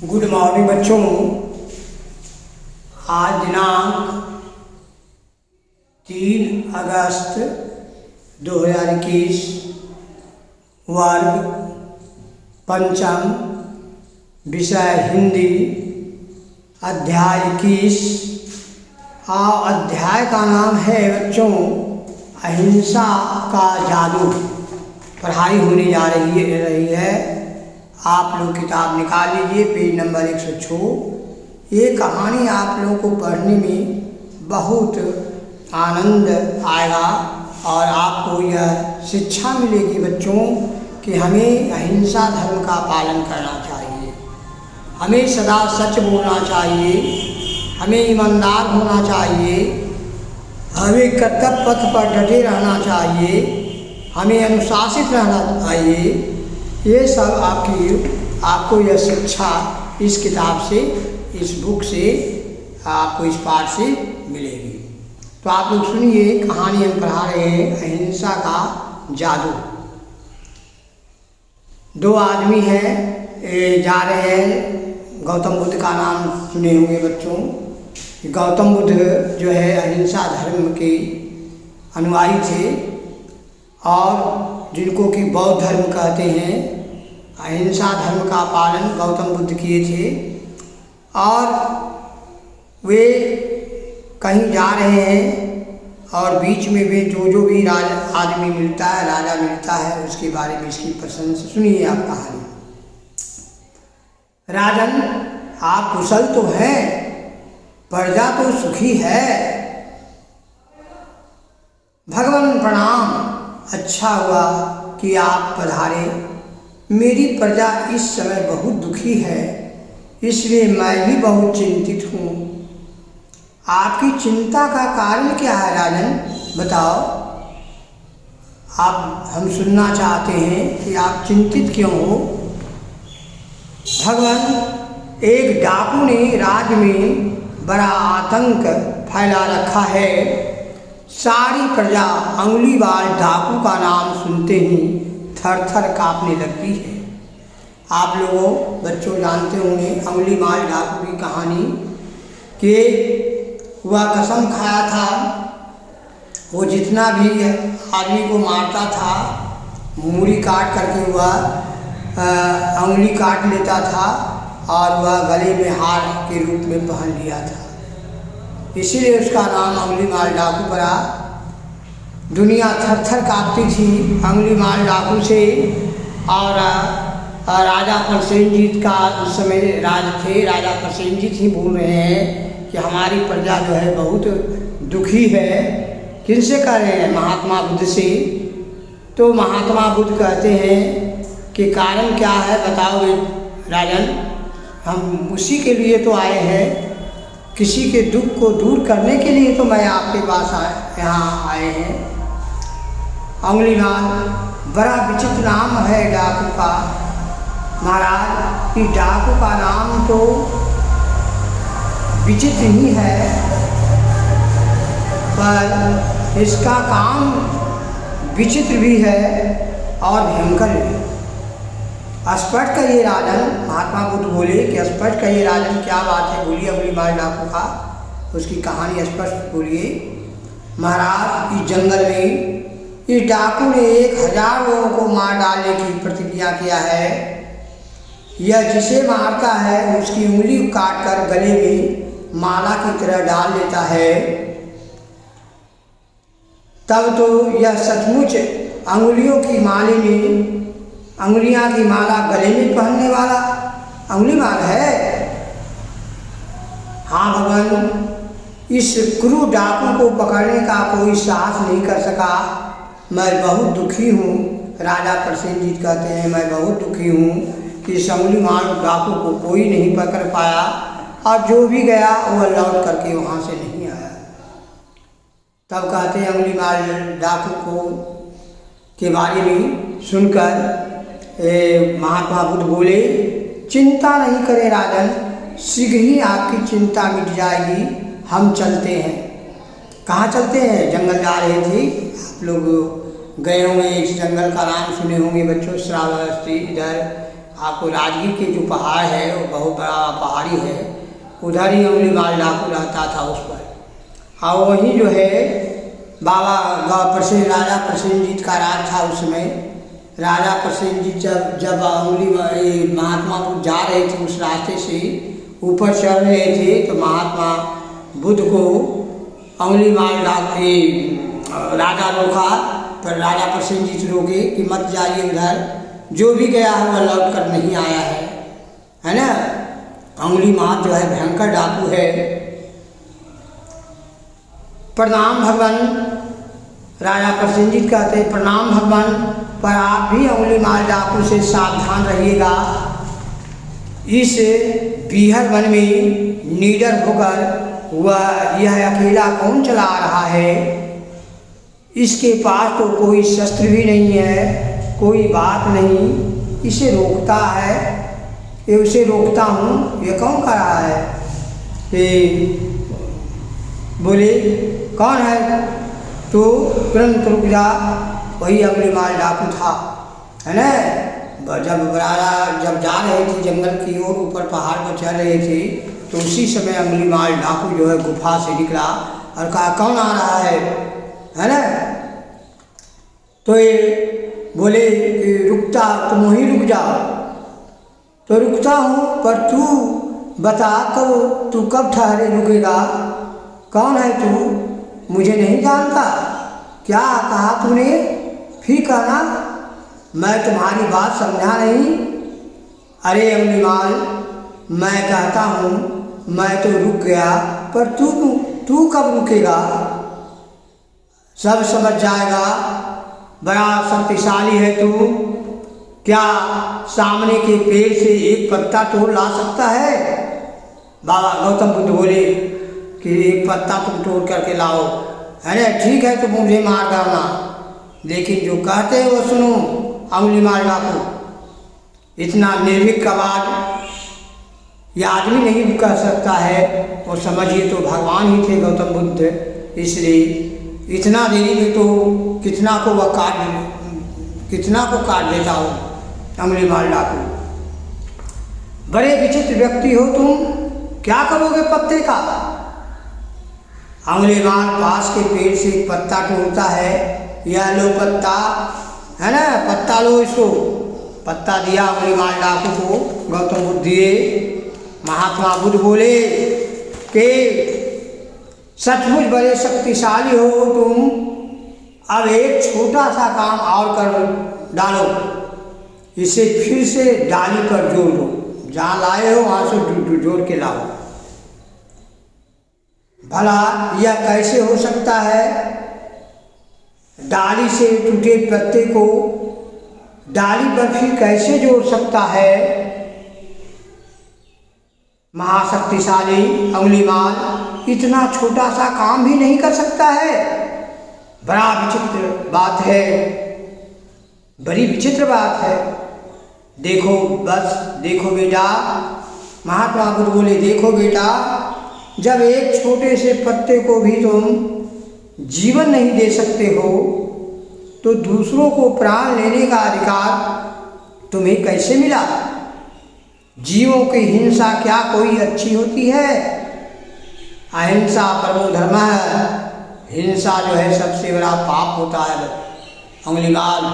Good morning बच्चों। आज दिनांक 3 अगस्त 2021, वर्ग पंचम, विषय हिंदी, अध्याय 21। अध्याय का नाम है बच्चों अहिंसा का जादू। पढ़ाई होने जा रही है। आप लोग किताब निकाल लीजिए, पेज नंबर 106। ये कहानी आप लोगों को पढ़ने में बहुत आनंद आएगा और आपको यह शिक्षा मिलेगी बच्चों कि हमें अहिंसा धर्म का पालन करना चाहिए, हमें सदा सच बोलना चाहिए, हमें ईमानदार होना चाहिए, हमें कर्तव्य पथ पर डटे रहना चाहिए, हमें अनुशासित रहना चाहिए। ये सब आपको यह शिक्षा इस किताब से, इस बुक से, आपको इस पाठ से मिलेगी। तो आप लोग सुनिए, कहानी हम पढ़ा रहे हैं अहिंसा का जादू। दो आदमी हैं, जा रहे हैं। गौतम बुद्ध का नाम सुने होंगे बच्चों। गौतम बुद्ध जो है अहिंसा धर्म के अनुयायी थे और जिनको कि बौद्ध धर्म कहते हैं। अहिंसा धर्म का पालन गौतम बुद्ध किए थे और वे कहीं जा रहे हैं और बीच में वे जो भी आदमी मिलता है, राजा मिलता है, उसके बारे में इसकी प्रशंसा सुनिए आप कहानी। राजन, आप कुशल तो हैं, प्रजा तो सुखी है। भगवान प्रणाम, अच्छा हुआ कि आप पधारे। मेरी प्रजा इस समय बहुत दुखी है, इसलिए मैं भी बहुत चिंतित हूँ। आपकी चिंता का कारण क्या है राजन, बताओ। हम सुनना चाहते हैं कि आप चिंतित क्यों हो। भगवान, एक डाकू ने राज्य में बड़ा आतंक फैला रखा है। सारी प्रजा अंगुलीवाल डाकू का नाम सुनते ही थर थर काँपने लगती है। आप लोगों बच्चों जानते होंगे अंगुलीमाल डाकू की कहानी कि वह कसम खाया था, वो जितना भी आदमी को मारता था मूड़ी काट करके वह अंगुली काट लेता था और वह गले में हार के रूप में पहन लिया था। इसीलिए उसका नाम अंगुलीमाल डाकू पड़ा। दुनिया थर थर काँपती थी अंगुलीमाल डाकू से। और राजा प्रसेनजीत का उस समय राज थे। राजा प्रसेनजीत ही बोल रहे हैं कि हमारी प्रजा जो है बहुत दुखी है। किनसे कह रहे हैं? महात्मा बुद्ध से। तो महात्मा बुद्ध कहते हैं कि कारण क्या है बताओगे राजन। हम उसी के लिए तो आए हैं, किसी के दुख को दूर करने के लिए तो मैं आपके पास यहाँ आए हैं। अंगुलीमाल, बड़ा विचित्र नाम है डाकू का। महाराज, इस डाकू का नाम तो विचित्र ही है, पर इसका काम विचित्र भी है और भयंकर भी। स्पष्ट कहिए राजन। महात्मा बुद्ध बोले कि स्पष्ट कहिए राजन, क्या बात है, बोलिए अंगुलीमाल डाकू का, उसकी कहानी स्पष्ट बोलिए। महाराज, इस जंगल में इस डाकू ने 1000 लोगों को मार डालने की प्रतिज्ञा किया है। यह जिसे मारता है उसकी उंगली काट कर गले में माला की तरह डाल देता है। तब तो यह सचमुच अंगुलियों की माले में, अंगुलियां की माला गले में पहनने वाला अंगुलीमाल है। हाँ भगवान, इस क्रूर डाकू को पकड़ने का कोई साहस नहीं कर सका। मैं बहुत दुखी हूँ। राजा प्रसेनजीत कहते हैं मैं बहुत दुखी हूँ कि इस अंगुलीमाल डाकू को कोई नहीं पकड़ पाया और जो भी गया वह लौट करके वहाँ से नहीं आया। तब कहते हैं अंगुलीमाल डाकू को के बारे में सुनकर महात्मा बुद्ध बोले, चिंता नहीं करें राजन, शीघ्र ही आपकी चिंता मिट जाएगी। हम चलते हैं। कहाँ चलते हैं? जंगल जा रहे थे। आप लोग गए होंगे, इस जंगल का नाम सुने होंगे बच्चों, श्रावस्ती। इधर आपको राजगीर के जो पहाड़ है वो बहुत बड़ा पहाड़ी है, उधर ही अंगुलीमाल डाकू रहता था उस पर। और वहीं जो है बाबा राजा प्रसेनजीत का राज था उस समय। राजा प्रसेनजीत जब महात्मा बुद्ध जा रहे थे उस रास्ते से ऊपर चल रहे थे तो महात्मा बुद्ध को अंगुलीमाल डाकू राजा रोका, पर राजा प्रसेनजीत रोके कि मत जाइए उधर, जो भी गया है वह लौट कर नहीं आया है ना। अंगुलीमाल जो है भयंकर डाकू है। प्रणाम भगवान, राजा प्रसेनजीत कहते हैं प्रणाम भगवान, पर आप भी अंगुलीमाल डाकू से सावधान रहिएगा। इस बीहर वन में निडर होकर वह यह अकेला कौन चला रहा है, इसके पास तो कोई शस्त्र भी नहीं है, कोई बात नहीं, इसे रोकता है, ये उसे रोकता हूँ, ये कौन कर रहा है। ये बोले कौन है, तो तुरंत रुक जा, वही अंगुलीमाल डाकू था, है ना। जब जा रहे थे जंगल की ओर, ऊपर पहाड़ पर चल रहे थे, तो उसी समय अंगुलीमाल डाकू जो है गुफा से निकला और कहा कौन आ रहा है ना। तो ये बोले कि रुकता, तुम वहीं रुक जाओ। तो रुकता हूँ, पर तू बता तू कब ठहरे रुकेगा, कौन है तू, मुझे नहीं जानता, क्या कहा तूने, फिर कहना, मैं तुम्हारी बात समझा नहीं। अरे अंगुलीमाल, मैं कहता हूँ मैं तो रुक गया, पर तू कब रुकेगा, सब समझ जाएगा, बड़ा शक्तिशाली है तू, क्या सामने के पेड़ से एक पत्ता तोड़ ला सकता है। बाबा गौतम बुद्ध बोले कि एक पत्ता तुम तोड़ करके लाओ, है ना, ठीक है, तुम मुझे मार डालना, लेकिन जो कहते हैं वो सुनो। अंगुलीमाल डाकू इतना निर्भीक का बात यह आदमी नहीं कह सकता है, और समझिए तो भगवान ही थे गौतम बुद्ध, इसलिए इतना देरी में तो कितना को काट देता हो अंगुलीमाल डाकू। बड़े विचित्र व्यक्ति हो तुम, क्या करोगे पत्ते का। अंगुलीमाल पास के पेड़ से एक पत्ता तोड़ता है, यह लो पत्ता, है ना, पत्ता लो, इसको पत्ता दिया अंगुलीमाल डाकू को, गौतम बुद्ध दिए। महात्मा बुद्ध बोले कि सचमुच बड़े शक्तिशाली हो तुम, अब एक छोटा सा काम और कर डालो, इसे फिर से डाली पर जोड़ दो, जहाँ लाए हो वहाँ से जोड़ के लाओ। भला यह कैसे हो सकता है, डाली से टूटे पत्ते को डाली पर फिर कैसे जोड़ सकता है। महाशक्तिशाली अंगुलीमाल इतना छोटा सा काम भी नहीं कर सकता है, बड़ा विचित्र बात है, बड़ी विचित्र बात है। देखो बस देखो बेटा, महात्मा बुद्ध बोले देखो बेटा, जब एक छोटे से पत्ते को भी तुम जीवन नहीं दे सकते हो, तो दूसरों को प्राण लेने का अधिकार तुम्हें कैसे मिला। जीवों की हिंसा क्या कोई अच्छी होती है। अहिंसा परमो धर्म है, हिंसा जो है सबसे बड़ा पाप होता है। अंगुलीमाल,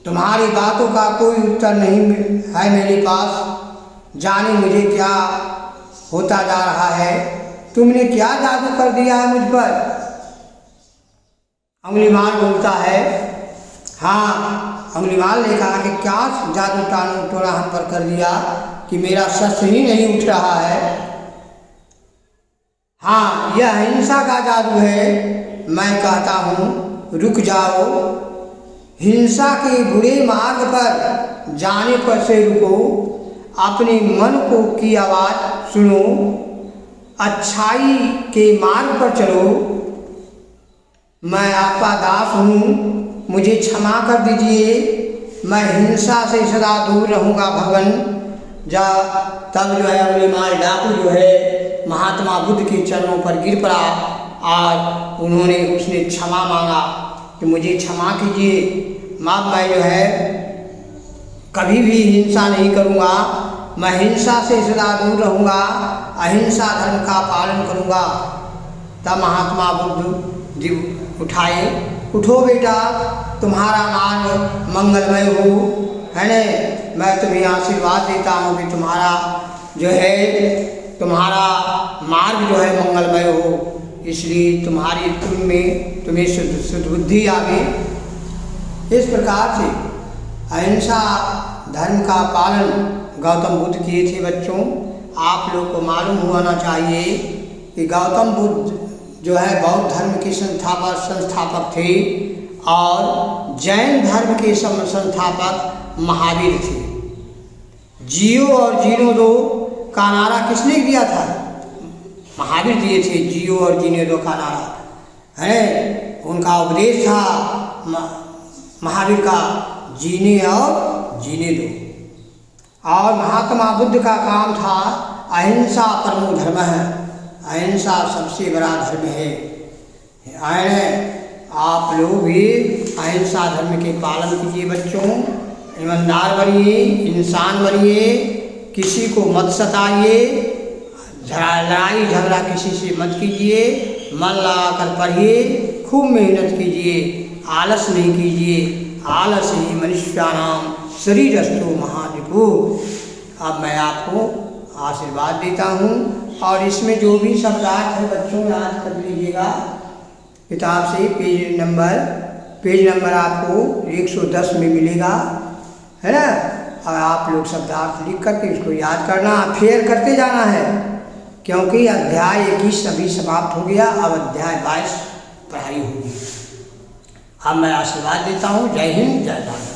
तुम्हारी बातों का कोई उत्तर नहीं है मेरे पास, जाने मुझे क्या होता जा रहा है, तुमने क्या जादू कर दिया है मुझ पर। अंगुलीमाल बोलता है, हाँ, अंगुलीमाल ने कहा कि क्या जादू टोना हम पर कर दिया कि मेरा शस्त्र ही नहीं उठ रहा है। हाँ, यह हिंसा का जादू है। मैं कहता हूँ रुक जाओ, हिंसा के बुरे मार्ग पर जाने पर से रुको, अपने मन को की आवाज़ सुनो, अच्छाई के मार्ग पर चलो। मैं आपका दास हूँ, मुझे क्षमा कर दीजिए, मैं हिंसा से सदा दूर रहूँगा भगवान। तब जो है अंगुलीमाल डाकू जो है महात्मा बुद्ध के चरणों पर गिर पड़ा और उसने क्षमा मांगा कि मुझे क्षमा कीजिए, माँ मैं जो है कभी भी हिंसा नहीं करूँगा, मैं हिंसा से सदा दूर रहूँगा, अहिंसा धर्म का पालन करूँगा। तब महात्मा बुद्ध जी उठाए, उठो बेटा, तुम्हारा मार्ग मंगलमय हो, है न। मैं तुम्हें आशीर्वाद देता हूँ कि तुम्हारा जो है, तुम्हारा मार्ग जो है मंगलमय हो, इसलिए तुम्हें शुद्ध बुद्धि आवे। इस प्रकार से अहिंसा धर्म का पालन गौतम बुद्ध किए थे। बच्चों, आप लोग को मालूम होना चाहिए कि गौतम बुद्ध जो है बौद्ध धर्म के संस्थापक थे और जैन धर्म के संस्थापक महावीर थे। जियो और जीनो दो का नारा किसने दिया था? महावीर दिए थे, जियो और जीने दो का नारा, है। उनका उपदेश था महावीर का, जीने और जीने दो। और महात्मा बुद्ध का काम था अहिंसा परमो धर्म है, अहिंसा सबसे बड़ा धर्म है। आप लोग भी अहिंसा धर्म के पालन कीजिए बच्चों, ईमानदार बनिए, इंसान बनिए, किसी को मत सताइए, लड़ाई झगड़ा किसी से मत कीजिए, मन लगाकर पढ़िए, खूब मेहनत कीजिए, आलस नहीं कीजिए। आलस ही मनुष्याणाम शरीरस्थो महारिपु। अब मैं आपको आशीर्वाद देता हूँ और इसमें जो भी शब्दार्थ है बच्चों याद कर लीजिएगा किताब से। पेज नंबर आपको 110 में मिलेगा, है ना। और आप लोग शब्दार्थ लिख करके इसको याद करना, फेर करते जाना है, क्योंकि अध्याय 21 अभी समाप्त हो गया, अब अध्याय 22 पढ़ाई होगी। अब मैं आशीर्वाद देता हूँ। जय हिंद, जय भारत।